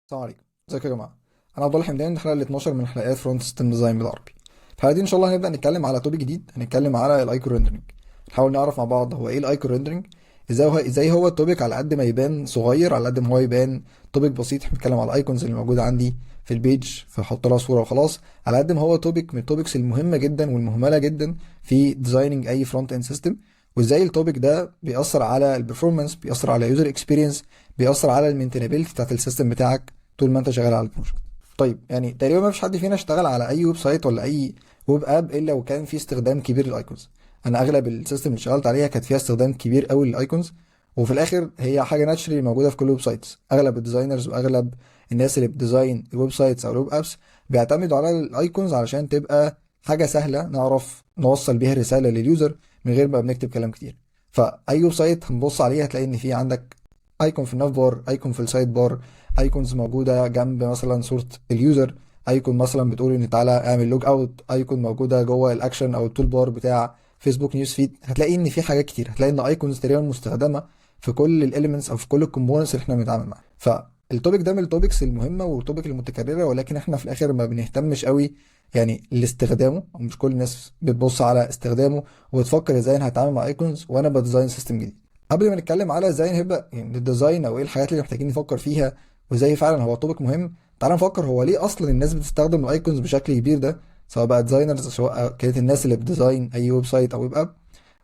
السلام عليكم. ازيكم يا جماعه؟ انا عبد الله حمدان، الحلقه ال 12 من حلقات فرونت سيستم ديزاين بالعربي. الحلقه دي ان شاء الله هنبدا نتكلم على توبيك جديد، هنتكلم على الايكون ريندرنج. نحاول نعرف مع بعض هو ايه الايكون ريندرنج، ازاي هو التوبيك على قد ما يبان صغير على قد ما هو يبان توبيك بسيط. احنا بنتكلم على الايكونز اللي موجوده عندي في البيج فاحط لها صوره وخلاص، على قد ما هو توبيك من التوبكس المهمه جدا والمهمله جدا في ديزايننج اي فرونت اند سيستم. وازاي التوبيك ده بيأثر على البرفورمانس، بيأثر على يوزر اكسبيرينس، بيأثر على المينتينابيلتي بتاعت السيستم بتاعك طول ما انت شغال على البروجكت. طيب يعني تقريبا ما فيش حد فينا اشتغل على اي ويب سايت ولا اي ويب اب الا وكان في استخدام كبير للايكونز. انا اغلب السيستم اللي اشتغلت عليها كانت فيها استخدام كبير قوي للايكونز، وفي الاخر هي حاجه ناتشرالي موجوده في كل الويب سايتس. اغلب الديزاينرز واغلب الناس اللي بتديزاين الويب سايتس او الويب ابس بيعتمدوا على الايكونز علشان تبقى حاجه سهله نعرف نوصل بيها رساله لليوزر من غير ما بنكتب كلام كتير. فاي ويب سايت هنبص عليه هتلاقي ان في عندك ايكون في الناف بار، ايكون في السايد بار، ايكونز موجوده جنب مثلا صوره اليوزر، ايكون مثلا بتقول ان تعالى اعمل لوج اوت، ايكون موجوده جوه الاكشن او التول بار بتاع فيسبوك نيوز فيد. هتلاقي ان في حاجات كتير، هتلاقي ان ايكونز تقريبا مستخدمه في كل الاليمنتس او في كل الكومبوننتس اللي احنا بنتعامل معاها. فالتوبيك ده من التوبكس المهمه والتوبيك المتكرره، ولكن احنا في الاخر ما بنهتمش قوي يعني لاستخدامه، او مش كل الناس بتبص على استخدامه وبتفكر ازاي انا هتعامل مع ايكونز وانا بديزاين سيستم جديد. قبل ما نتكلم على ازاي نبدا يعني الديزاين او ايه الحاجات اللي محتاجين نفكر فيها وازاي فعلا هو توبيك مهم، تعال نفكر هو ليه اصلا الناس بتستخدم الايكونز بشكل كبير ده، سواء بقى ديزاينرز سواء كانت الناس اللي بتديزاين اي ويب سايت او ويب اب.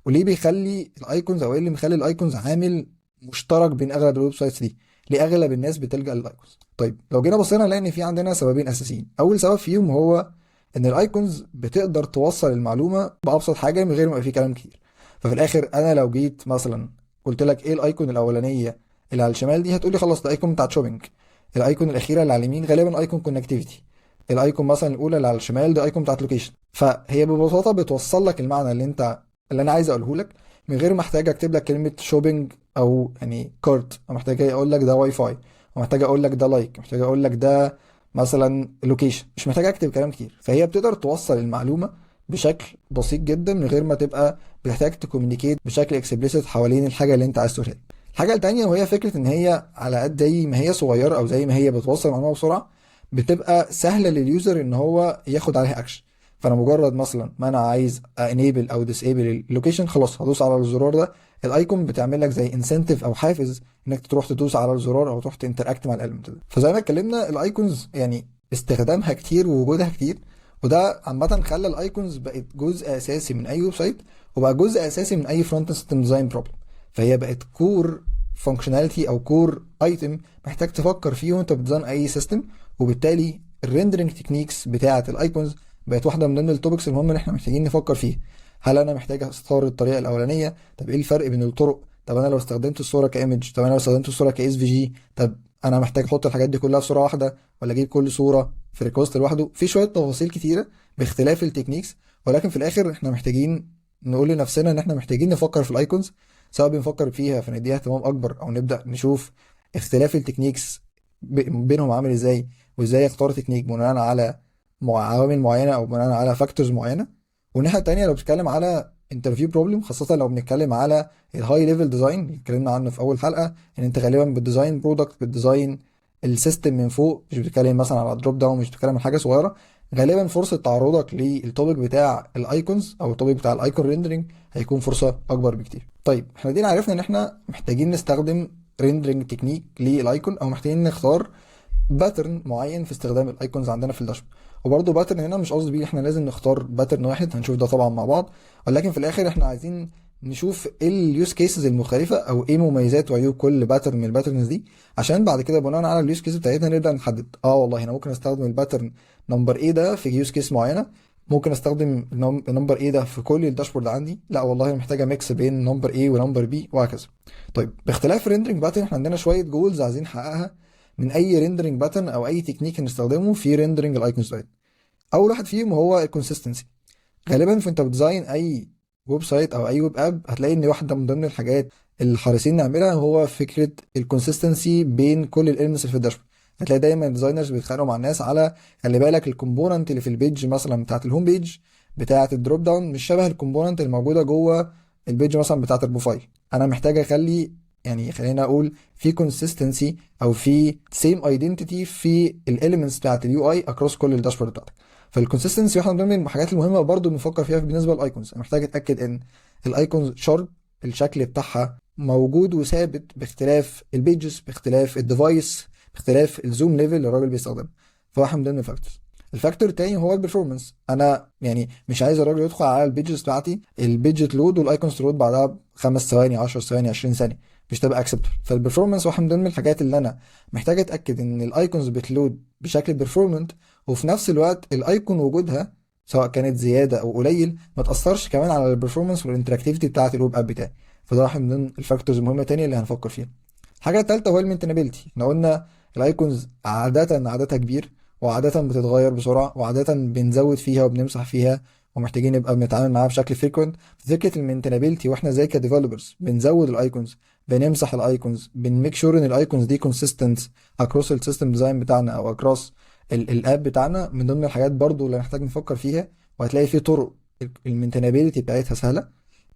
وليه بيخلي الايكونز او ايه اللي مخلي الايكونز عامل مشترك بين اغلب الويب سايتس دي، ليه اغلب الناس بتلجأ للايكونز؟ طيب لو جينا بصينا نلاقي ان في عندنا سببين اساسيين. اول سبب فيهم هو ان الايكونز بتقدر توصل المعلومه بابسط حاجه من غير ما يبقى في كلام كتير. ففي الاخر انا لو جيت مثلا قلت لك ايه الايكون الاولانيه اللي على الشمال دي، هتقولي خلاص ده ايكون بتاعت شوبينج. الايكون الاخيره اللي على اليمين غالبا ايكون كونكتيفيتي. الايكون مثلا الاولى اللي على الشمال ده ايكون بتاعت لوكيشن. فهي ببساطه بتوصل لك المعنى اللي انا عايز اقوله لك من غير ما احتاج اكتب لك كلمه شوبينج او يعني كارت، او محتاج اقول لك ده واي فاي، او محتاج اقول لك ده لايك، محتاج اقول لك ده مثلا لوكيشن. مش محتاج اكتب كلام كتير، فهي بتقدر توصل المعلومه بشكل بسيط جدا من غير ما تبقى بتحتاج تكومينيكيت بشكل اكسبليسيت حوالين الحاجه اللي انت عايز تقولها. الحاجه التانيه وهي فكره ان هي على قد زي ما هي صغيره او زي ما هي بتوصل المعلومه بسرعه، بتبقى سهله لليوزر ان هو ياخد عليها اكشن. فانا مجرد مثلا ما انا عايز انيبل او ديسيبل اللوكيشن، خلاص هدوس على الزرار ده. الايكون بتعمل لك زي انسنتيف او حافز انك تروح تدوس على الزرار او تروح تنتراكت مع الاليمنت ده. فزي ما اتكلمنا الايكونز يعني استخدامها كتير ووجودها كتير، وده عامة خلى الايكونز بقت جزء اساسي من اي ويب سايت، وبقى جزء اساسي من اي فرونت سيستم ديزاين بروبلم. فهي بقت كور فانكشناليتي او كور ايتم محتاج تفكر فيه وانت بتديزاين اي سيستم. وبالتالي الريندرنج تكنيكس بتاعه الايكونز بقت واحده من ضمن التوبكس المهمه اللي احنا محتاجين نفكر فيها. هل انا محتاج اختار الطريقه الاولانيه؟ طب ايه الفرق بين الطرق؟ طب انا لو استخدمت الصوره كايمج، طب انا لو استخدمت الصوره كاس في جي، طب انا محتاج احط الحاجات دي كلها في صوره واحده ولا اجيب كل صوره في ريكوست لوحده؟ في شويه تفاصيل كتيره باختلاف التكنيكس، ولكن في الاخر احنا محتاجين نقول لنفسنا ان احنا محتاجين نفكر في الايكونز، سواء بنفكر فيها فنديها اهتمام اكبر او نبدا نشوف اختلاف التكنيكس بينهم عامل ازاي، وازاي اختار تكنيك بناء على عوامل معينه او بناء على فاكتورز معينه. والناحيه التانيه لو بتتكلم على انترفيو بروبلم، خاصه لو بنتكلم على الهاي ليفل ديزاين اللي اتكلمنا عنه في اول حلقه، ان انت غالبا بتديزاين برودكت، بتديزاين السيستم من فوق، مش بتتكلم مثلا على دروب داون، مش بتتكلم عن حاجه صغيره. غالبا فرصه تعرضك للتوبيك بتاع الايكونز او التوبيك بتاع الايكون ريندرنج هيكون فرصه اكبر بكتير. طيب احنا دينا عرفنا ان احنا محتاجين نستخدم ريندرنج تكنيك للايكون، او محتاجين نختار باترن معين في استخدام الايكونز عندنا في الداشبورد. وبرده باترن هنا مش قصدي بيه احنا لازم نختار باترن واحد، هنشوف ده طبعا مع بعض، ولكن في الاخر احنا عايزين نشوف ايه اليوز كيسز المختلفه او ايه مميزات وعيوب كل باترن من الباترنز دي، عشان بعد كده بناء على اليوز كيس بتاعتنا نبدا نحدد والله انا ممكن استخدم الباترن نمبر ايه ده في يوز كيس معينه، ممكن استخدم النمبر ايه ده في كل الداشبورد عندي، لا والله أنا محتاجه ميكس بين نمبر ايه ونمبر بي وهكذا. طيب باختلاف الريندرنج باترن احنا عندنا شويه جولز عايزين نحققها من اي ريندرنج باترن او اي تكنيك هنستخدمه في ريندرنج الايكونز دايت. اول واحد فيهم هو الكونسيستنسي. غالبا في انت بتديزاين اي ويب سايت او اي ويب اب هتلاقي ان واحده من ضمن الحاجات اللي حريصين نعملها هو فكره الكونسيستنسي بين كل الاليمنتس اللي في الداشبورد. هتلاقي دايما الديزاينرز بيتخانقوا مع الناس على خلي بالك الكومبوننت اللي في البيج مثلا بتاعت الهوم بيج بتاعت الدروب داون مش شبه الكومبوننت اللي موجوده جوه البيج مثلا بتاعت البروفايل. انا محتاج اخلي يعني خلينا اقول في consistency او في same identity في الاليمنتس بتاعت اليو اي اكروس كل الداشبورد بتاعتك. فالكونسستنسي واحده من ضمن الحاجات المهمه برضو بنفكر فيها بالنسبه للايكونز. انا محتاج اتاكد ان الايكونز شارب، الشكل بتاعها موجود وثابت باختلاف البيجز، باختلاف الديفايس، باختلاف الزوم ليفل اللي الراجل بيستخدمه. فواحد من ضمن الفاكتورز. الفاكتور التاني هو البرفورمانس. انا يعني مش عايز الراجل يدخل على البيجز بتاعتي البيج تلود والايكونز تلود بعدها 5 ثواني 10 ثواني 20 ثانيه، مش تبقى اكسبتبل. فالبرفورمانس واحد من ضمن الحاجات اللي انا محتاج اتاكد ان الايكونز بتلود بشكل بيرفورمنت، وفي نفس الوقت الايكون وجودها سواء كانت زياده او قليل ما تاثرش كمان على البرفورمانس والانتراكتيفيتي بتاعه الويب اب بتاعي. فده واحد من ضمن الفاكتورز المهمه تانية اللي هنفكر فيها. الحاجه الثالثه هو المينتينابيلتي. احنا قلنا الايكونز عادتها كبير، وعادة بتتغير بسرعة، وعادة بنزود فيها وبنمسح فيها، ومحتاجين نبقى بنتعامل معاها بشكل فريكوينت. فكرة المينتينابيلتي واحنا زي كديفلوبرز بنزود الايكونز، بنمسح الايكونز، بنميك شور ان الايكونز دي كونسيستنت اكروس السيستم ديزاين بتاعنا او اكروس الاب بتاعنا، من ضمن الحاجات برضو اللي محتاج نفكر فيها. وهتلاقي في طرق المينتينابيلتي بتاعتها سهلة،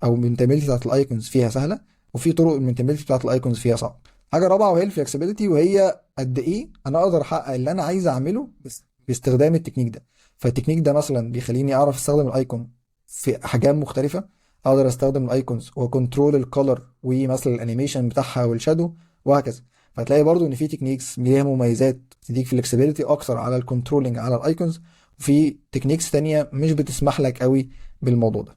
او المينتينابيلتي بتاعت الايكونز فيها سهلة، وفي طرق المينتينابيلتي بتاعت الايكونز فيها صعب. حاجة رابعة وهي الفلكسبيليتي، وهي قد ايه انا اقدر احقق اللي انا عايز اعمله بس باستخدام التكنيك ده. فالتكنيك ده مثلا بيخليني اعرف استخدم الايكون في احجام مختلفه، اقدر استخدم الايكونز وكنترول الكولر ومثلا الانيميشن بتاعها والشادو وهكذا. فتلاقي برضو ان في تكنيكس ليها مميزات تديك فلكسبيليتي اكتر على الكنترولنج على الايكونز، وفي تكنيكس تانية مش بتسمح لك قوي بالموضوع ده.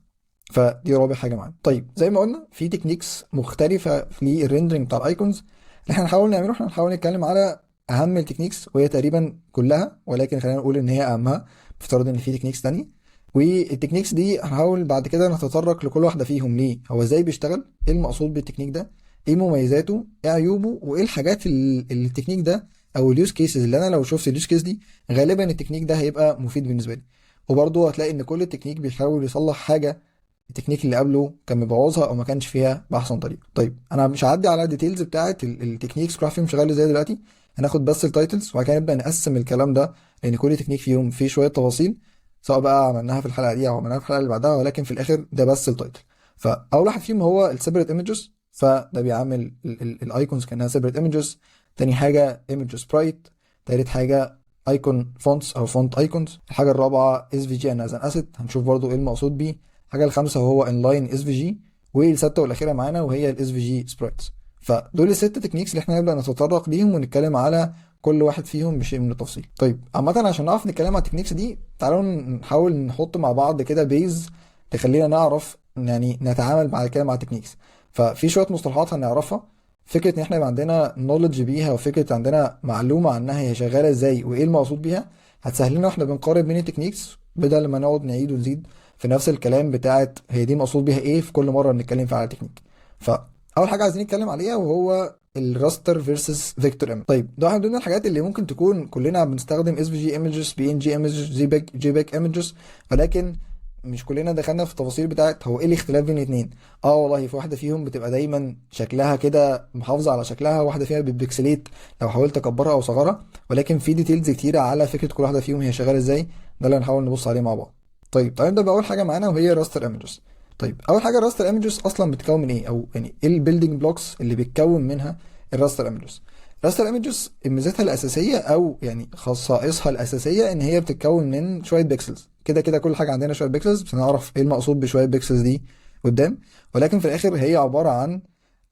فدي رابع حاجه معانا. طيب زي ما قلنا في تكنيكس مختلفه في الريندرنج بتاع الايكونز اللي احنا هنحاول نعمله. احنا هنحاول نتكلم على اهم التكنيكس وهي تقريبا كلها، ولكن خلينا نقول ان هي اهمها، بفترض ان في تكنيكس تانية. والتكنيكس دي هنحاول بعد كده نتطرق لكل واحده فيهم، ليه هو ازاي بيشتغل، ايه المقصود بالتكنيك ده، ايه مميزاته، ايه عيوبه، وايه الحاجات اللي التكنيك ده او اليوز كيسز اللي انا لو شفت اليوز كيس دي غالبا التكنيك ده هيبقى مفيد بالنسبه لي. وبرضه هتلاقي ان كل تكنيك بيحاول يصلح حاجه التكنيك اللي قبله كان مبوظها او ما كانش فيها باحسن طريقه. طيب انا مش هعدي على الديتيلز بتاعه التكنيكس كل واحد فيهم شغال ازاي دلوقتي، هناخد بس التايتلز وبعد كده نبدا نقسم الكلام ده، لان كل تكنيك فيهم فيه شويه تفاصيل سواء بقى عملناها في الحلقه دي او عملناها في الحلقه اللي بعدها، ولكن في الاخر ده بس التايتل. فاول واحد فيهم هو السيبريت ايمجز، فده بيعمل الايكونز كانها سيبريت ايمجز. تاني حاجه ايمج سبرايت. تالت حاجه ايكون فونتس او فونت ايكونز. الحاجه الرابعه اس في جي ان از ان اسيت، هنشوف برضو ايه المقصود بيه. الحاجه الخامسه هو انلاين اس في جي. والسته والاخيره معانا وهي الاس في جي سبرايتس. فدول الست تكنيكس اللي احنا هنبدا نتطرق ليهم ونتكلم على كل واحد فيهم بشيء من التفصيل. طيب عامه عشان نعرف نتكلم على التكنيكس دي تعالوا نحاول نحط مع بعض كده بيز تخلينا نعرف يعني نتعامل بعد كده مع التكنيكس. ففي شويه مصطلحات هنعرفها، فكره ان احنا يبقى عندنا نولج بيها وفكره عندنا معلومه عنها هي شغاله ازاي وايه المقصود بيها، هتسهل لنا واحنا بنقارن بين التكنيكس بدل ما نقعد نعيد ونزيد في نفس الكلام بتاعت هي دي مقصود بيها ايه في كل مره بنتكلم فيها على تكنيك. فاول حاجه عايزين نتكلم عليها وهو الراستر فيرسس فيكتور ايمج. طيب ده واحد من ضمن الحاجات اللي ممكن تكون كلنا بنستخدم اس في جي ايمجز، بي ان جي ايمجز، جي باك ايمجز، ولكن مش كلنا دخلنا في التفاصيل بتاعت هو ايه الاختلاف بين الاثنين. اه والله في واحده فيهم بتبقى دايما شكلها كده محافظه على شكلها، واحده فيها بالبكسليت لو حاولت اكبرها او اصغرها، ولكن في ديتيلز كتيره على فكره كل واحده فيهم هي شغاله ازاي. ده اللي هنحاول نبص عليه مع بعض. طيب تعالى نبدا باول حاجه معانا وهي راستر ايمجز. طيب اول حاجه الراستر ايمجز اصلا بتتكون من ايه، او يعني ايه البيلدينج بلوكس اللي بتكون منها الراستر ايمجز. راستر ايمجز ميزتها الاساسيه او يعني خصائصها الاساسيه ان هي بتتكون من شويه بيكسلز. كده كده كل حاجه عندنا شويه بيكسلز، بس هنعرف ايه المقصود بشويه بيكسلز دي قدام. ولكن في الاخر هي عباره عن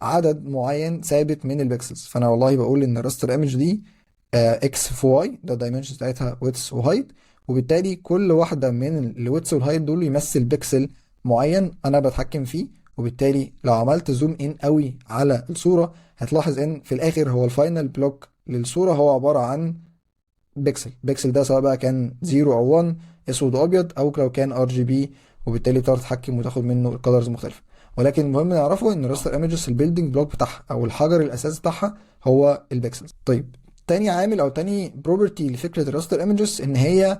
عدد معين ثابت من البيكسلز. فانا والله بقول ان الراستر ايمج دي اكس في واي، ده الدايمنشنز بتاعتها ويدث وهايت، وبالتالي كل واحده من الويدث والهايت دول يمثل بيكسل معين انا بتحكم فيه. وبالتالي لو عملت زوم ان قوي على الصوره هتلاحظ ان في الاخر هو الفاينل بلوك للصوره هو عباره عن بيكسل ده سواء بقى كان 0 او 1 اسود وابيض، او لو كان ار جي بي، وبالتالي تقدر تتحكم وتاخد منه الكالرز مختلفه. ولكن المهم نعرفه ان راستر ايمجز البيلدينج بلوك بتاعها او الحجر الاساسي بتاعها هو البيكسلز. طيب تاني عامل او تاني بروبرتي لفكره الراستر ايمجز ان هي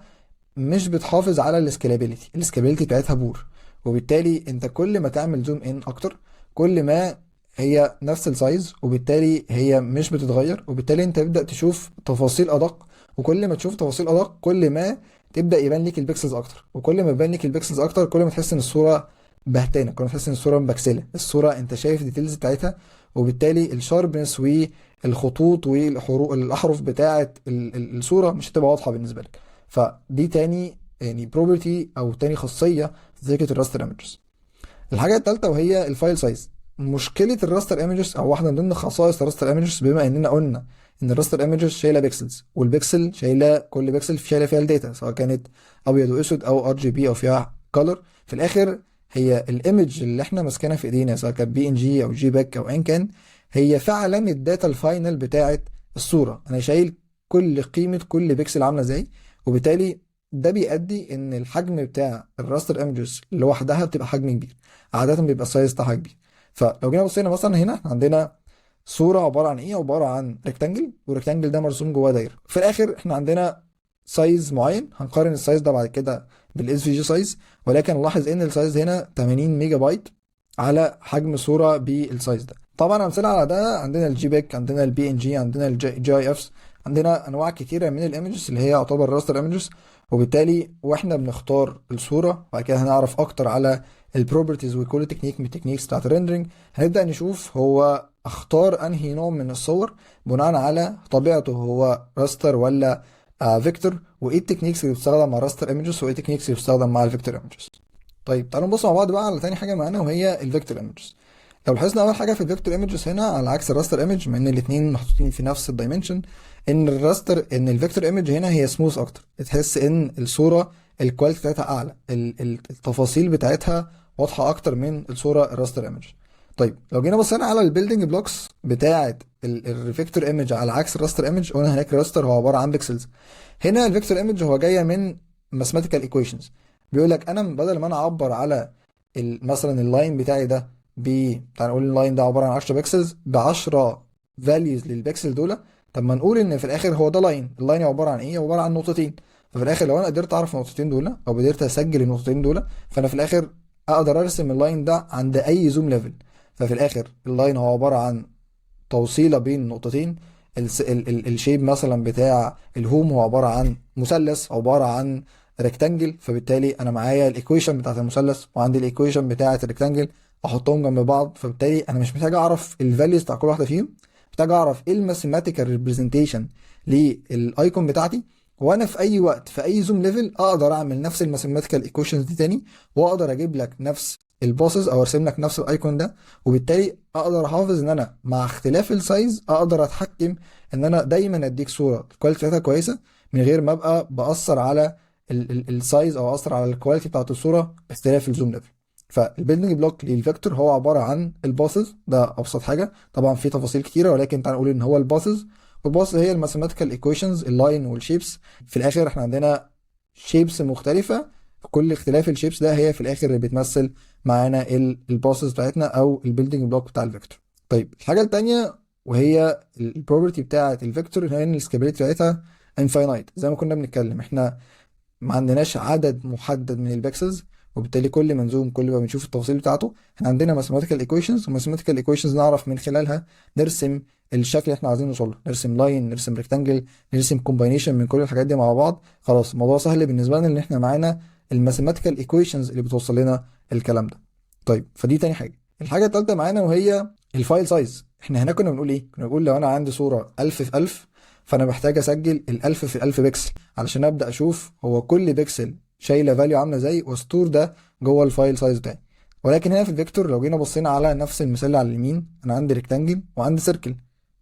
مش بتحافظ على الاسكيلابيلتي بتاعتها بور. وبالتالي انت كل ما تعمل زوم ان اكتر كل ما هي نفس السايز، وبالتالي هي مش بتتغير، وبالتالي انت تبدا تشوف تفاصيل ادق. وكل ما تشوف تفاصيل ادق كل ما تبدا يبان لك البيكسلز اكتر، وكل ما يبان لك البيكسلز اكتر كل ما تحس ان الصوره بهتانه، كل ما تحس ان الصوره مبكسله، الصوره انت شايف ديتيلز بتاعتها وبالتالي الشاربنس والخطوط والاحرف بتاعه الصوره مش هتبقى واضحه بالنسبه لك. فدي تاني يعني بروبرتي او تاني خاصيه في ذاكره الراستر ايمجز. الحاجه الثالثه وهي الفايل سايز. مشكله الراستر ايمجز او واحده من ضمن خصائص الراستر ايمجز، بما اننا قلنا ان الراستر ايمجز شايله بيكسلز، والبيكسل شايله كل بيكسل شايله فيها الداتا، سواء كانت ابيض واسود او ار جي بي او فيها كلر. في الاخر هي الايمج اللي احنا ماسكينها في ايدينا، سواء كانت بي ان جي او جي باك او ايا كان، هي فعلا الداتا الفاينل بتاعه الصوره. انا شايل كل قيمه كل بيكسل عامله ازاي، وبالتالي ده بيؤدي ان الحجم بتاع الراستر ايمجز لوحدها بتبقى حجم كبير، عاده بيبقى السايز بتاعها كبير. فلو جينا بصينا مثلا هنا عندنا صوره عباره عن ايه، عباره عن ريكتانجل، والريكتانجل ده مرسوم جواه دايره. في الاخر احنا عندنا سايز معين، هنقارن السايز ده بعد كده بالاس في جي سايز، ولكن نلاحظ ان السايز هنا 80 ميجا بايت على حجم صوره بالسايز ده. طبعا امثله على ده عندنا الجي بيك، عندنا البي ان جي، عندنا الجي اي افس، عندنا انواع كتيره من الايمجز اللي هي يعتبر راستر ايمجز. وبالتالي واحنا بنختار الصوره، بعد كده هنعرف اكتر على البروبرتيز وكل تكنيك من التكنيكس بتاعت الريندرنج. هنبدا نشوف هو اختار انهي نوع من الصور بناء على طبيعته، هو راستر ولا فيكتور، وايه التكنيكس اللي بتستخدم مع راستر ايمجز، وايه التكنيكس اللي بتستخدم مع الفيكتور ايمجز. طيب تعالوا نبص مع بعض بقى على تاني حاجه معانا، وهي الفيكتور ايمجز. لو لاحظنا اول حاجه في الفيكتور ايمجز هنا على عكس الراستر ايمج، مع ان الاثنين محطوطين في نفس الدايمنشن، ان الفيكتور ايمج هنا هي سموث اكتر. تحس ان الصوره الكواليتي بتاعتها اعلى، التفاصيل بتاعتها واضحه اكتر من الصوره الراستر ايمج. طيب لو جينا بصينا على البيلدينج بلوكس بتاعه الفيكتور ايمج على عكس الراستر ايمج، قلنا هناك الراستر هو عباره عن بيكسلز، هنا الفيكتور ايمج هو جايه من ماثيماتيكال ايكويشنز. بيقول لك انا بدل ما انا اعبر على مثلا اللاين بتاعي ده تعال نقول اللاين ده عباره عن 10 بكسلز ب 10 فاليوز للبكسل دول، طب ما نقول ان في الاخر هو ده لاين، اللاين عباره عن ايه؟ عباره عن نقطتين. ففي الاخر لو انا قدرت اعرف النقطتين دول او قدرت اسجل النقطتين دول، فانا في الاخر اقدر ارسم اللاين ده عند اي زوم ليفل. ففي الاخر اللاين هو عباره عن توصيله بين نقطتين. الشيب مثلا بتاع الهوم هو عباره عن مثلث، عباره عن ريكتانجل، فبالتالي انا معايا الايكويشن بتاعت المثلث وعندي الايكويشن بتاعت الريكتانجل، احطهم جنب بعض، فبالتالي انا مش محتاج اعرف الفاليوز بتاع كل واحده فيهم، محتاج اعرف ايه الماثيماتيكال ريبريزنتيشن للايكون بتاعتي، وانا في اي وقت في اي زوم ليفل اقدر اعمل نفس الماثيماتيكال ايكويشنز دي تاني، واقدر اجيب لك نفس البوسز او ارسم لك نفس الايكون ده. وبالتالي اقدر احافظ ان انا مع اختلاف السايز اقدر اتحكم ان انا دايما اديك صوره الكواليتي بتاعتها كويسه، من غير ما ابقى باثر على السايز او اثر على الكواليتي بتاعت الصوره باختلاف الزوم ليفل. فالبيلدنج بلوك للفيكتور هو عباره عن الباسز، ده ابسط حاجه، طبعا في تفاصيل كتيره ولكن تعال نقول ان هو الباسز. والباس هي الماثيماتيكال ايكويشنز، اللاين والشيبس. في الاخر احنا عندنا شيبس مختلفه، كل اختلاف الشيبس ده هي في الاخر اللي بتمثل معانا الباسز بتاعتنا او البيلدنج بلوك بتاع الفيكتور. طيب الحاجه الثانيه وهي البروبرتي بتاعه الفيكتور، هي ان السكيلابيلتي بتاعتها انفاينايت. زي ما كنا بنتكلم، احنا ما عندناش عدد محدد من البكسلز، وبالتالي كل ما نزوم كل ما بنشوف التفاصيل بتاعته. احنا عندنا ماثيماتيكال ايكويشنز، وماثيماتيكال ايكويشنز نعرف من خلالها نرسم الشكل اللي احنا عايزين نوصل له، نرسم لاين، نرسم ريكتانجل، نرسم كومباينيشن من كل الحاجات دي مع بعض. خلاص الموضوع سهل بالنسبه لنا ان احنا معانا الماثيماتيكال ايكويشنز اللي بتوصل لنا الكلام ده. طيب فدي تاني حاجه. الحاجه الثالثه معانا وهي الفايل سايز. احنا هنا كنا بنقول ايه؟ كنا بنقول لو انا عندي صوره 1000 في 1000، فانا محتاج اسجل ال1000 في 1000 بكسل علشان ابدا اشوف هو كل بكسل شايله فاليو عامله ازاي، واستور ده جوه الفايل سايز بتاعي. ولكن هنا في الفيكتور لو جينا بصينا على نفس المثال اللي على اليمين، انا عندي ريكتانجل وعندي سيركل.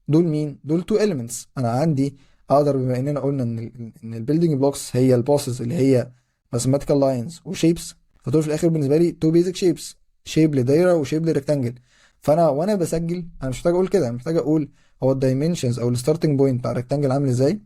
دول مين؟ دول تو اليمنتس. انا عندي اقدر، بما اننا قلنا ان البيلدينج بلوكس هي البوسز اللي هي ماثيماتيكال لاينز وشيبس، فدول في الاخر بالنسبه لي تو بيزك شيبس، شيب لدايره وشيب لريكتانجل. فانا وانا بسجل انا مش محتاج اقول كده، انا محتاج اقول هو الدايمنشنز او الستارتنج بوينت بتاع الريكتانجل عامل ازاي،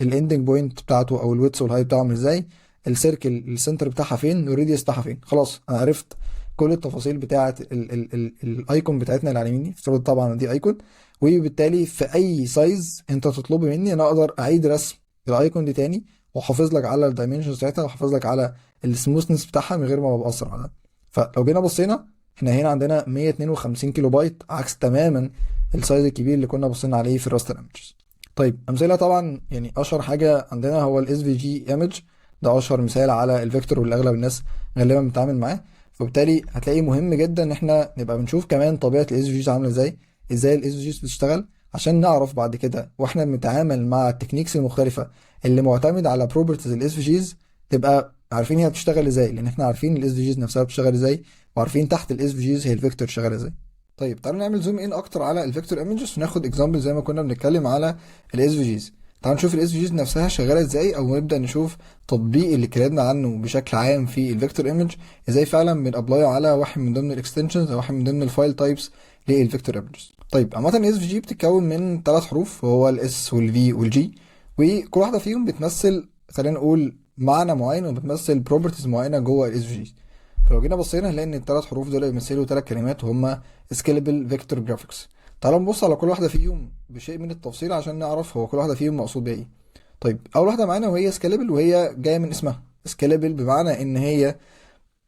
الاندنج بوينت بتاعته او الويدث والهايت بتاعه عامل ازاي، السيركل السنتر بتاعها فين، والراديوس بتاعها فين. خلاص انا عرفت كل التفاصيل بتاعه الايكون بتاعتنا اللي على يميني، افترض طبعا دي ايكون، وبالتالي في اي سايز انت تطلبه مني انا اقدر اعيد رسم الايكون دي تاني، واحافظ لك على الدايمنشنز بتاعتها، واحافظ لك على السموثنس بتاعها من غير ما بأثر عليها. فلو جينا بصينا احنا هنا عندنا 152 كيلو بايت، عكس تماما السايز الكبير اللي كنا بصينا عليه في الراستر ايمجز. طيب امثله طبعا، يعني اشهر حاجه عندنا هو الاس في جي ايمج، ده اشهر مثال على الفيكتور واللي اغلب الناس غالبا بتتعامل معاه. فبالتالي هتلاقي مهم جدا ان احنا نبقى بنشوف كمان طبيعه الاس في جيز عامله ازاي. ازاي الاس في جيز بتشتغل، عشان نعرف بعد كده واحنا بنتعامل مع التكنيكس المختلفه اللي معتمد على بروبرتيز الاس في جيز تبقى عارفين هي بتشتغل ازاي، لان احنا عارفين الاس في جيز نفسها بتشتغل ازاي، وعارفين تحت الاس في جيز هي الفيكتور شغال ازاي. طيب تعالوا نعمل زوم ان اكتر على الفيكتور ايمجز وناخد اكزامبل زي ما كنا بنتكلم على الاس في جيز. تعالوا نشوف الاس في جيز نفسها شغاله ازاي، او نبدا نشوف تطبيق اللي اتكلمنا عنه بشكل عام في الفيكتور ايمج ازاي فعلا بنابلاي على واحد من ضمن الاكستنشنز او واحد من ضمن الفايل تايبس للفيكتور ايمجز. طيب عامه الاس في جي بتتكون من ثلاث حروف، وهو الاس والفي والجي، وكل واحده فيهم بتمثل خلينا نقول معنى معين وبتمثل بروبرتيز معينه جوه الاس في جي. فلو جينا بصينا هنلاقي ان الثلاث حروف دول بيمثلوا ثلاث كلمات وهما سكيلبل فيكتور جرافيكس. تعالوا نبص على كل واحده فيهم بشيء من التفصيل عشان نعرف هو كل واحده فيهم مقصود بيها ايه. طيب اول واحده معانا وهي سكيلبل، وهي جايه من اسمها سكيلبل، بمعنى ان هي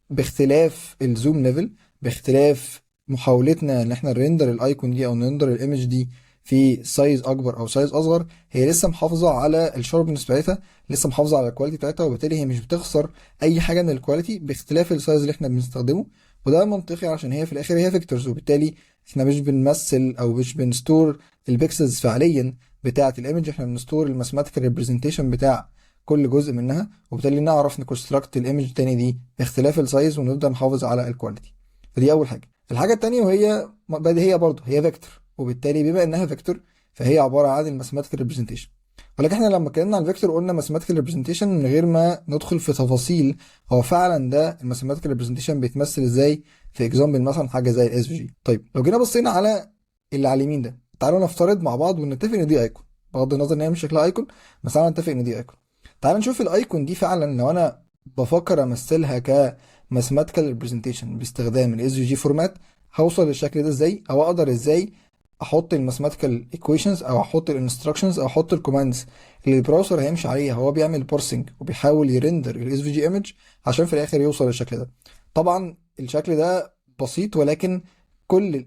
باختلاف الزوم ليفل، باختلاف محاولتنا ان احنا نرندر الايكون دي او نرندر الايمج دي في سايز اكبر او سايز اصغر، هي لسه محافظه على الشاربنس بتاعتها، لسه محافظه على الكواليتي بتاعتها، وبالتالي هي مش بتخسر اي حاجه من الكواليتي باختلاف السايز اللي احنا بنستخدمه. وده منطقي عشان هي في الاخر هي فيكتورز، وبالتالي احنا مش بنمثل او مش بنستور البيكسلز فعليا بتاعه الايمج، احنا بنستور الماثيماتيكال ريبريزنتيشن بتاع كل جزء منها، وبالتالي نعرف نكونستراكت الايمج تاني دي باختلاف السايز ونفضل نحافظ على الكواليتي. فدي اول حاجه. الحاجه التانيه وهي بديهيه برضه، هي فيكتور، وبالتالي بما انها فيكتور فهي عباره عن الماثيماتيكال ريبريزنتيشن. ولكن احنا لما اتكلمنا عن الفيكتور قلنا ماثيماتيكال ريبريزنتيشن من غير ما ندخل في تفاصيل هو فعلا ده الماثيماتيكال ريبريزنتيشن بيتمثل ازاي في اكزامبل مثلا حاجه زي الاس في جي. طيب لو جينا بصينا على اللي على اليمين ده، تعالوا نفترض مع بعض ونتفق ان دي ايكون، بغض النظر ان هي مش شكلها ايكون، بس تعالوا نتفق ان دي ايكون. تعال نشوف الايكون دي فعلا لو انا بفكر امثلها ك mathematical representation باستخدام الاس في جي فورمات، هوصل للشكل ده ازاي، او اقدر ازاي احط الماثيماتيكال ايكويشنز او احط الانستراكشنز او احط الكوماندز اللي البراوزر هيمشي عليها. هو بيعمل بارسنج وبيحاول يرندر الاس في جي ايمج عشان في الاخر يوصل للشكل ده. طبعا الشكل ده بسيط، ولكن كل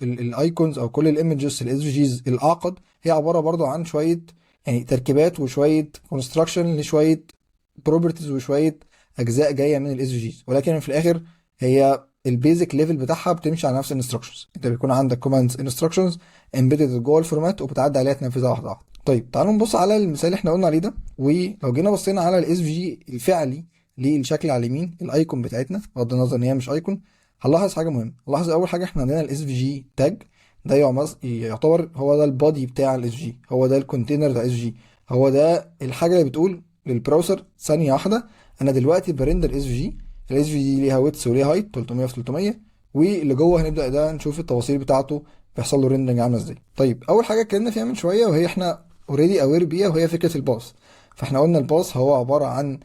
الايكونز او كل الايمجز الاس في جيز الاعقد هي عباره برضو عن شويه يعني تركيبات وشويه كونستراكشن لشويه بروبرتيز وشويه اجزاء جايه من الاس في جيز، ولكن في الاخر هي البيزك ليفل بتاعها بتمشي على نفس الانستراكشنز. انت بيكون عندك كوماندز انستراكشنز امبيدد جوه الفورمات وبتعدي عليها تنفذها واحده واحده. طيب تعالوا نبص على المثال اللي احنا قلنا عليه ده، ولو جينا بصينا على الاس في جي الفعلي للشكل على اليمين الايكون بتاعتنا، بغض النظر ان هي مش ايكون، هنلاحظ حاجه مهمه. هنلاحظ اول حاجه احنا عندنا الاس في جي تاج، ده يعتبر هو ده البادي بتاع الاس جي، هو ده الكونتينر بتاع الاس جي، هو ده الحاجه اللي بتقول للبراوزر ثانيه واحده انا دلوقتي برندر اس في جي. الاس في جي ليها ويتس وليها هايت 300 في 300، واللي جوه هنبدا ده نشوف التفاصيل بتاعته بيحصل له ريندرنج عامله ازاي. طيب اول حاجه اتكلمنا فيها من شويه وهي احنا اوريدي اوير بيها، وهي فكره الباص. فاحنا قلنا الباص هو عباره عن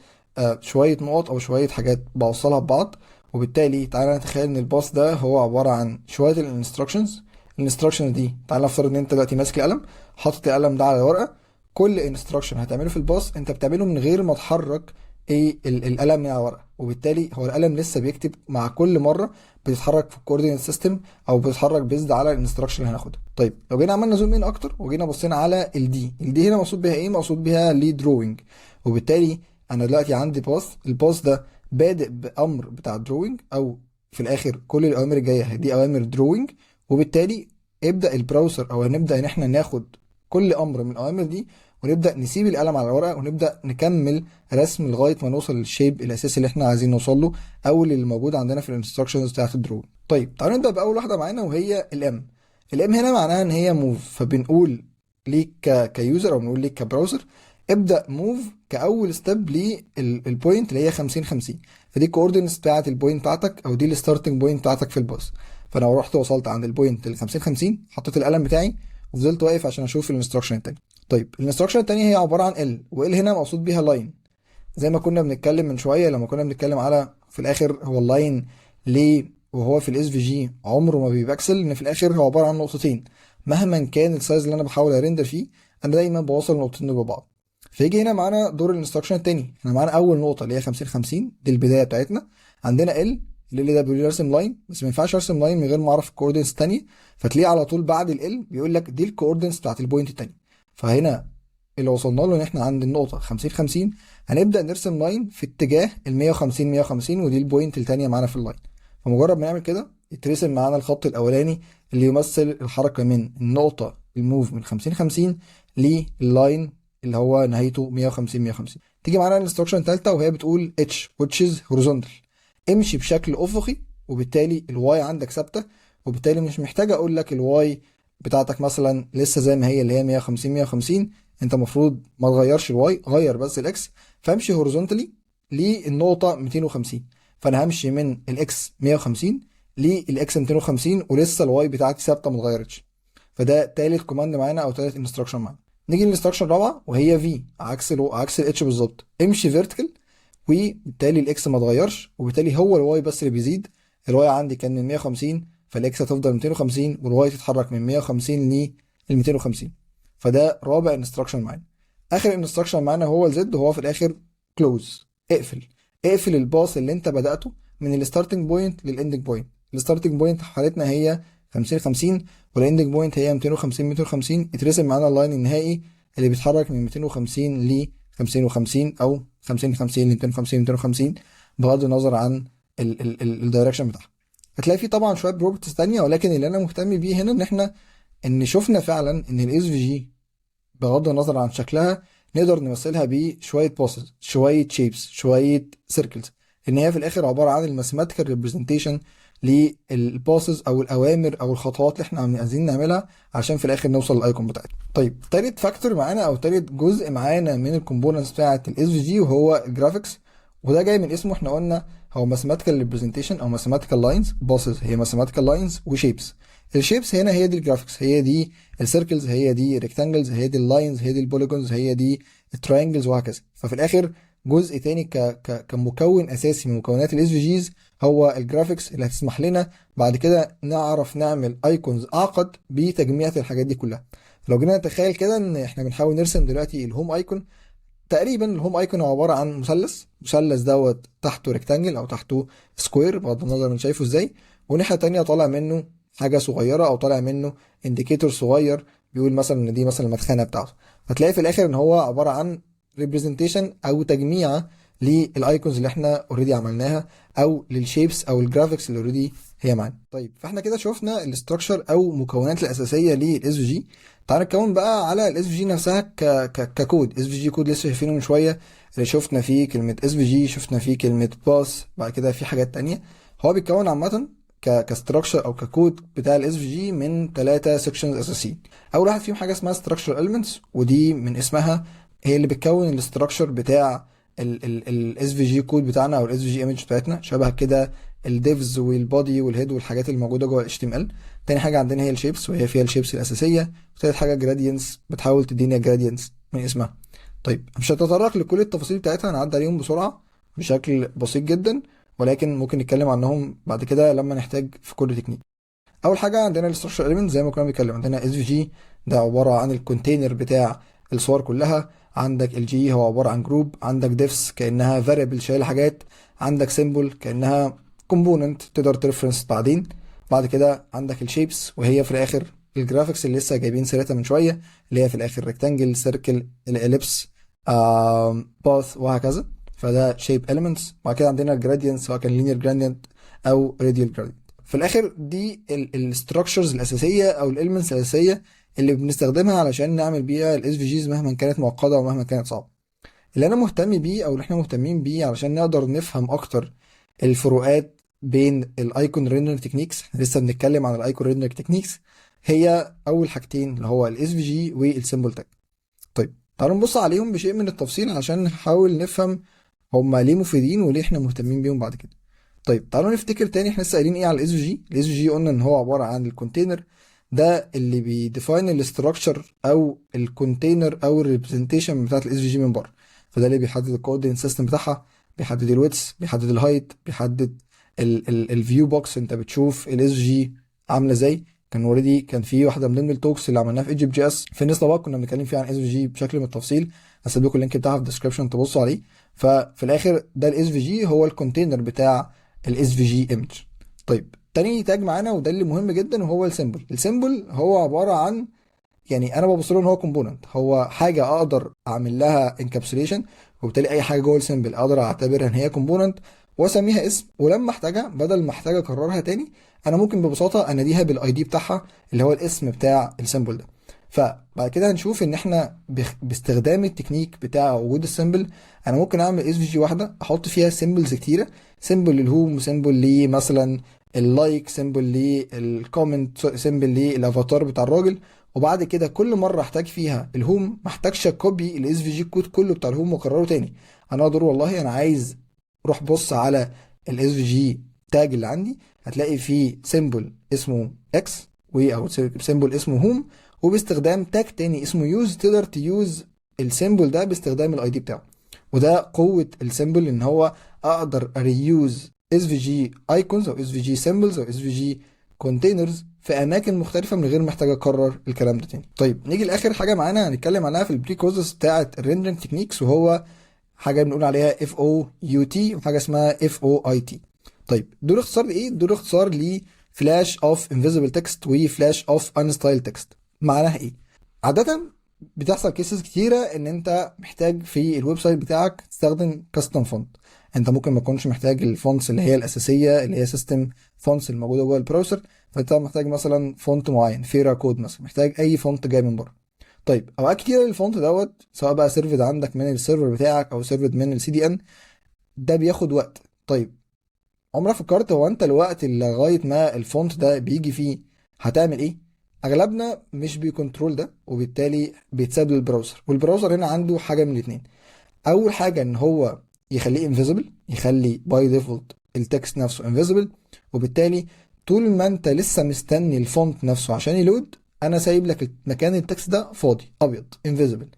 شويه نقط او شويه حاجات بوصلها ببعض، وبالتالي تعالى نتخيل ان الباص ده هو عباره عن شويه الانستراكشنز. الانستراكشنز دي تعالى نفترض ان انت دلوقتي ماسك القلم، حاطط القلم ده على ورقه، كل انستراكشن هتعمله في الباص انت بتعمله من غير ما تحرك ايه القلم من على الورقه، وبالتالي هو القلم لسه بيكتب مع كل مره بتتحرك في الكوردينيت سيستم او بتتحرك بيزد على الانستراكشن اللي هناخدها. طيب لو جينا عملنا زوم ان اكتر وجينا بصينا على الدي هنا مقصود بيها ايه؟ مقصود بيها لي دروينج. وبالتالي انا دلوقتي عندي باص، الباص ده بادئ بامر بتاع دروينج، او في الاخر كل الاوامر الجايه دي اوامر دروينج، وبالتالي ابدا البراوزر او هنبدا ان احنا ناخد كل امر من الاوامر دي ونبدا نسيب القلم على الورقه ونبدا نكمل رسم لغايه ما نوصل للشيب الاساسي اللي احنا عايزين نوصل له او اللي موجود عندنا في الانستراكشنز بتاعت الدرو. طيب تعالوا نبدا باول واحده معانا وهي الام. الام هنا معناها ان هي موف، فبنقول ليك كيوزر او بنقول ليك كبراوزر ابدا موف كاول ستيب للبوينت اللي هي 50 50. فدي الكوردينتس بتاعت البوينت بتاعتك او دي الستارتنج بوينت بتاعتك في الباص. فانا لو رحت وصلت عند البوينت ال 50 50 حطيت القلم بتاعي وفضلت واقف عشان اشوف الانستراكشن التاني. طيب الانستراكشن التانية هي عبارة عن ال، وال هنا مقصود بيها لاين، زي ما كنا بنتكلم من شوية لما كنا بنتكلم على في الاخر هو اللاين ليه وهو في الاس في جي عمره ما بيبكسل، ان في الاخر هو عبارة عن نقطتين مهما كان السايز اللي انا بحاول ارندر فيه انا دايما بوصل النقطتين دول ببعض. فيجي هنا معانا دور الانستراكشن التاني، احنا معانا اول نقطة اللي هي 50 50 دي البداية بتاعتنا، عندنا ال اللي ده بيقول لي ارسم لاين، بس ما ينفعش ارسم لاين من غير ما اعرف الكوردينتس الثانيه، فتلاقيه على طول بعد ال بيقول لك دي الكوردينتس بتاعت البوينت الثانيه. فهنا اللي وصلنا له ان احنا عند النقطه 50 50 هنبدا نرسم لاين في اتجاه ال 150 150 ودي البوينت الثانيه معانا في اللاين. فمجرد ما نعمل كده يترسم معانا الخط الاولاني اللي يمثل الحركه من النقطه الموف من 50 50 لللاين اللي هو نهايته 150 150. تيجي معانا الانستراكشن الثالثه وهي بتقول اتش which is horizontal. امشي بشكل افقي، وبالتالي الواي عندك ثابته، وبالتالي مش محتاج اقول لك الواي بتاعتك مثلا لسه زي ما هي اللي هي 150 150. انت المفروض ما تغيرش الواي، غير بس الاكس. فامشي هوريزونتالي للنقطه 250. فانا همشي من الاكس 150 للاكس 250 ولسه الواي بتاعتي ثابته ما اتغيرتش. فده تالت كوماند معانا او تالت انستراكشن معانا. نيجي للانستراكشن الرابعه وهي في عكس الاتش بالظبط. امشي فيرتيكال، وبالتالي الاكس ما اتغيرش، وبالتالي هو الواي بس اللي بيزيد. الواي عندي كان من 150، فالاكس هتفضل 250 والواي تتحرك من 150 ل 250. فده رابع انستراكشن معانا. اخر انستراكشن معانا هو الزد، وهو في الاخر كلوز. اقفل الباص اللي انت بدأته من الستارتنج بوينت للاندنج بوينت. الستارتنج بوينت في حالتنا هي 50 50، والاندنج بوينت هي 250 250. اترسم معانا اللاين النهائي اللي بيتحرك من 250 ل 50 و50 او 50 50 ل 250 250 بغض النظر عن الدايركشن بتاعها. هتلاقي فيه طبعا شويه بروبرتيز تانية، ولكن اللي انا مهتم بيه هنا ان شفنا فعلا ان الاس في جي بغض النظر عن شكلها نقدر نمثلها بشويه بوسز، شويه شيبس، شويه سيركلز، ان هي في الاخر عباره عن الماثيماتيكال ريبريزنتيشن للبوسز او الاوامر او الخطوات اللي احنا عايزين نعملها عشان في الاخر نوصل للايكون بتاعتنا. طيب تالت فاكتور معانا او تالت جزء معانا من الكومبوننتس بتاعه الاس في جي وهو الجرافيكس. وده جاي من اسمه، احنا قلنا هو ماثيماتيكال ريبريزنتيشن او ماثيماتيكال لاينز. بوسز هي ماثيماتيكال لاينز، وشيبس الشيبس هنا هي دي الجرافيكس، هي دي السيركلز، هي دي ريكتانجلز، هي دي اللاينز، هي دي البوليجونز، هي دي التراينجلز، وهكذا. ففي الاخر جزء تاني كمكون اساسي من مكونات الاس في جيز هو الجرافيكس، اللي هتسمح لنا بعد كده نعرف نعمل ايكونز اعقد بتجميع الحاجات دي كلها. لو جينا نتخيل كده ان احنا بنحاول نرسم دلوقتي الهوم ايكون، تقريبا الهوم ايكون هو عباره عن مثلث دوت تحته ريكتانجل او تحته سكوير بغض النظر من شايفه ازاي، وناحيه تانية طالع منه حاجه صغيره او طالع منه انديكيتور صغير بيقول مثلا ان دي مثلا المدخنه بتاعته. فتلاقي في الاخر ان هو عباره عن ريبريزنتيشن او تجميع للايكونز اللي احنا اوريدي عملناها او للشيبس او الجرافيكس اللي اوريدي هي معانا. طيب فاحنا كده شفنا الاستراكشر او مكونات الاساسيه للاس في جي. تعال نتكون بقى على الاس في جي نفسها ككود. اس في جي كود لسه شايفينه من شويه، اللي شفنا فيه كلمه اس في جي، شفنا فيه كلمه باس، بعد كده في حاجات تانية. هو بيتكون عامه كستراكشر او ككود بتاع الاس في جي من 3 سيكشنز اساسيين. اول واحد فيهم حاجه اسمها ستراكشر اليمنتس، ودي من اسمها هي اللي بتكون الاستراكشر بتاع الاس في جي كود بتاعنا او الاس في جي ايمج بتاعتنا، شبه كده الديفز والبودي والهيد والحاجات اللي موجوده جوه الاتش تي ام ال. تاني حاجه عندنا هي الشيبس، وهي فيها الشيبس الاساسيه. وتالت حاجه جرادينتس، بتحاول تدينا جرادينتس من اسمها. طيب مش هتطرق لكل التفاصيل بتاعتها، هنعدي عليهم بسرعه بشكل بسيط جدا، ولكن ممكن نتكلم عنهم بعد كده لما نحتاج في كل تكنيك. اول حاجه عندنا الاستراكشر اليمنت زي ما كنا بنتكلم، عندنا اس في جي ده عباره عن الكونتينر بتاع الصور كلها. عندك الجي هو عباره عن جروب، عندك ديفس كانها فاريبل شايله حاجات، عندك سيمبل كانها كومبوننت تقدر ترفرنس بعدين. بعد كده عندك الشيبس وهي في الاخر الجرافيكس اللي لسه جايبين سيرتها من شويه، اللي هي في الاخر ريكتانجل، سيركل، الاليبس، باث، وهكذا. فده شيب اليمنتس. بعد كده عندنا الجرادينت سواء كان لينير جرادينت او راديال جرادينت. في الاخر دي الستراكشرز الاساسيه او الاليمنتس الاساسيه اللي بنستخدمها علشان نعمل بيها الاس في جيز مهما كانت معقده ومهما كانت صعبه. اللي انا مهتم بيه او اللي احنا مهتمين بيه علشان نقدر نفهم اكتر الفروقات بين الايكون ريندرنج تكنيكس، احنا لسه بنتكلم عن الايكون ريندرنج تكنيكس، هي اول حاجتين اللي هو الاس في جي والسيمبل تاج. طيب تعالوا نبص عليهم بشيء من التفصيل علشان نحاول نفهم هما ليه مفيدين وليه احنا مهتمين بيهم بعد كده. طيب تعالوا نفتكر تاني احنا لسه قايلين ايه على الاس في جي. الاس في جي قلنا ان هو عباره عن الكونتينر ده اللي بيديفاين الاستراكشر او الكونتينر او الريبريزنتيشن بتاعت الاس في جي من بره. فده اللي بيحدد الكوردينيت سيستم بتاعها، بيحدد الويدث، بيحدد الهايت، بيحدد الفيو بوكس. انت بتشوف الاس في جي عامله ازاي. كان اوريدي كان في واحده من ضمن التوكس اللي عملناها في ايجيبت جي اس في النسبه بقى كنا بنتكلم فيها عن اس في جي بشكل من التفصيل. هسيب لكم اللينك بتاعها في الديسكربشن تبصوا عليه. ففي الاخر ده الاس في جي هو الكونتينر بتاع الاس في جي ايمج. طيب تاني تاج معانا وده اللي مهم جدا وهو السيمبل. السيمبل هو عباره عن يعني انا ببص له ان هو كومبوننت، هو حاجه اقدر اعمل لها انكابسوليشن، وبالتالي اي حاجه جوه السيمبل اقدر اعتبرها ان هي كومبوننت، واسميها اسم، ولما احتاجها بدل ما احتاج اكررها تاني انا ممكن ببساطه اناديها بالاي دي بتاعها اللي هو الاسم بتاع السيمبل ده. فبعد كده هنشوف ان احنا باستخدام التكنيك بتاع وجود السيمبل انا ممكن اعمل اس في جي واحده احط فيها سيمبلز كتيره، سيمبل للهوم، سيمبل ليه مثلا اللايك، سيمبل للكومنت، سيمبل للافاتار بتاع الراجل. وبعد كده كل مره احتاج فيها الهوم ما احتاجش كوبي الاس في جي كود كله بتاع الهوم واكرره تاني. انا اقدر والله انا عايز، روح بص على الاس في جي تاج اللي عندي، هتلاقي فيه سيمبل اسمه اكس او سيمبل اسمه هوم، وباستخدام تاج تاني اسمه يوز تقدر تيوز السيمبل ده باستخدام الاي دي بتاعه. وده قوة السيمبل ان هو اقدر اريوز اس في جي ايكونز او اس في جي سيمبلز او اس في جي كونتينرز في اماكن مختلفه من غير ما محتاج اكرر الكلام ده تاني. طيب نيجي لاخر حاجه معانا هنتكلم عنها في البري كوزز بتاعه الريندرنج تكنيكس، وهو حاجه بنقول عليها اف او يو تي وحاجه اسمها اف او اي تي. طيب دول اختصار لايه؟ دول اختصار ل فلاش اوف انفيزبل تكست وفلاش اوف انستايل تكست. معناها ايه؟ عاده بتحصل كيسز كتيره ان انت محتاج في الويب سايت بتاعك تستخدم كاستم فونت. انت ممكن ما تكونش محتاج الفونتس اللي هي الاساسيه اللي هي سيستم فونتس الموجوده جوه البراوزر، فانت محتاج مثلا فونت معين فيرا كود مثلا، محتاج اي فونت جاي من بره. طيب اوقات كتير الفونت دوت سواء بقى سيرفد عندك من السيرفر بتاعك او سيرفد من السي دي ان، ده بياخد وقت. طيب عمرك فكرت هو انت الوقت اللي لغايه ما الفونت ده بيجي فيه هتعمل ايه؟ اغلبنا مش بيكنترول ده وبالتالي بيتساب للبراوزر، والبراوزر هنا عنده حاجه من الاتنين. اول حاجه ان هو يخليه انفيزبل، يخلي باي ديفولت التكست نفسه انفيزبل، وبالتالي طول ما انت لسه مستني الفونت نفسه عشان يلود انا سايب لك مكان التكست ده فاضي ابيض انفيزبل.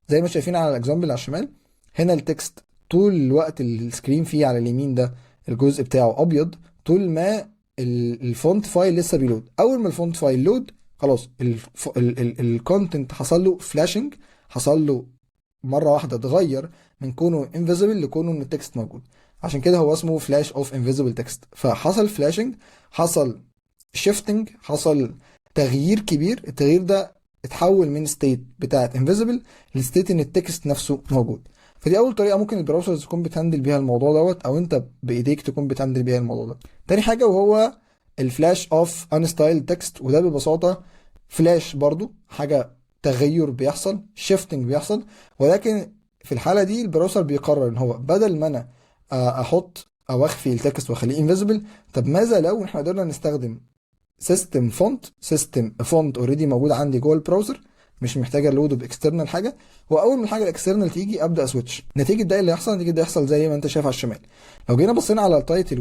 زي ما شايفين على الاكزامبل على الشمال، هنا التكست طول الوقت السكرين فيه على اليمين ده الجزء بتاعه ابيض طول ما الفونت فايل لسه بيلود. اول ما الفونت فايل لود خلاص الكونتنت حصل له فلاشنج، حصل له مره واحده اتغير من كونه انفيزبل لكونه ان التكست موجود. عشان كده هو اسمه فلاش اوف انفيزبل تكست. فحصل فلاشنج، حصل شيفتنج، حصل تغيير كبير. التغيير ده اتحول من ستيت بتاعت انفيزبل لستيت ان التكست نفسه موجود. فدي اول طريقه ممكن البراوزرز تكون بتهندل بيها الموضوع دوت، او انت بايديك تكون بتهندل بيها الموضوع ده. تاني حاجه وهو الفلاش اوف انستايل تكست، وده ببساطه فلاش برضو حاجه تغير بيحصل، شيفتنج بيحصل، ولكن في الحاله دي البراوزر بيقرر ان هو بدل ما انا احط او اخفي التكست واخليه انفيزبل، طب ماذا لو احنا قدرنا نستخدم سيستم فونت اوريدي موجود عندي جوه البراوزر مش محتاجه لود باكسترنال حاجه، واول ما الحاجه الاكسترنال تيجي ابدا سويتش. نتيجه ده اللي يحصل، نتيجه ده يحصل زي ما انت شايف على الشمال. لو جينا بصينا على التايتل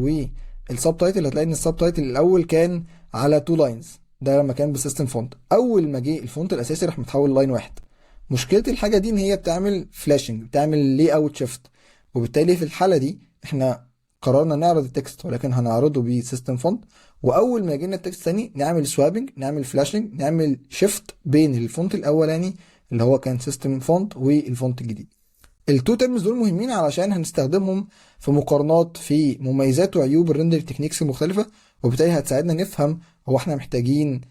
والسب تايتل هتلاقي ان السب تايتل الاول كان على تو لاينز، ده لما كان بسيستم فونت. اول ما جه الفونت الاساسي راح متحول لاين واحد. مشكله الحاجه دي ان هي بتعمل فلاشنج، بتعمل لي اوت شيفت، وبالتالي في الحاله دي احنا قررنا نعرض التكست ولكن هنعرضه بسيستم فونت. واول ما يجينا التكست ثاني نعمل سوابنج، نعمل فلاشنج، نعمل شيفت بين الفونت الاولاني اللي هو كان سيستم فونت والفونت الجديد. التو تيرمز دول مهمين علشان هنستخدمهم في مقارنات في مميزات وعيوب الريندر تكنيكس المختلفه، وبالتالي هتساعدنا نفهم هو احنا محتاجين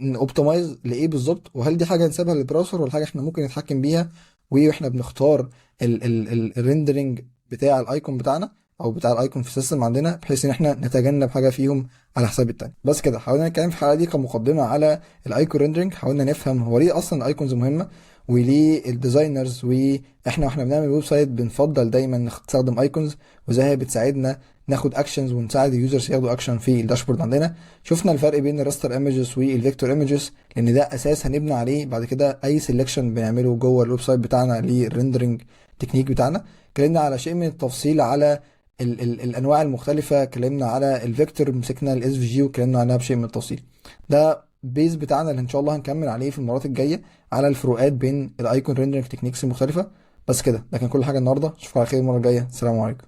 اوبتمايز لايه بالظبط، وهل دي حاجه نسيبها للبراوزر ولا حاجه احنا ممكن نتحكم بيها واحنا بنختار الريندرنج بتاع الايكون بتاعنا او بتاع الايكون في السيستم عندنا، بحيث ان احنا نتجنب حاجه فيهم على حساب التاني. بس كده حاولنا نتكلم في الحلقه دي كمقدمه على الايكون ريندرنج، حاولنا نفهم هو ليه اصلا الايكونز مهمه وليه الديزاينرز واحنا بنعمل ويب سايت بنفضل دايما نستخدم ايكونز، وازاي هي بتساعدنا ناخد اكشنز ونساعد اليوزرز ياخدوا اكشن في الداشبورد عندنا. شفنا الفرق بين الراستر ايمجز والفيكتور ايمجز لان ده اساس هنبني عليه بعد كده اي سيلكشن بنعمله جوه الويب سايت بتاعنا للريندرنج تكنيك بتاعنا. اتكلمنا على شيء من التفصيل على ال الانواع المختلفه، اتكلمنا على الفيكتور، مسكنا الاس في جي واتكلمنا عنها بشيء من التفصيل. ده بيز بتاعنا اللي ان شاء الله هنكمل عليه في المرات الجايه على الفروقات بين الايكون ريندرنج تكنيكس المختلفه. بس كده ده كان كل حاجه النهارده، اشوفكم على خير المره الجايه، السلام عليكم.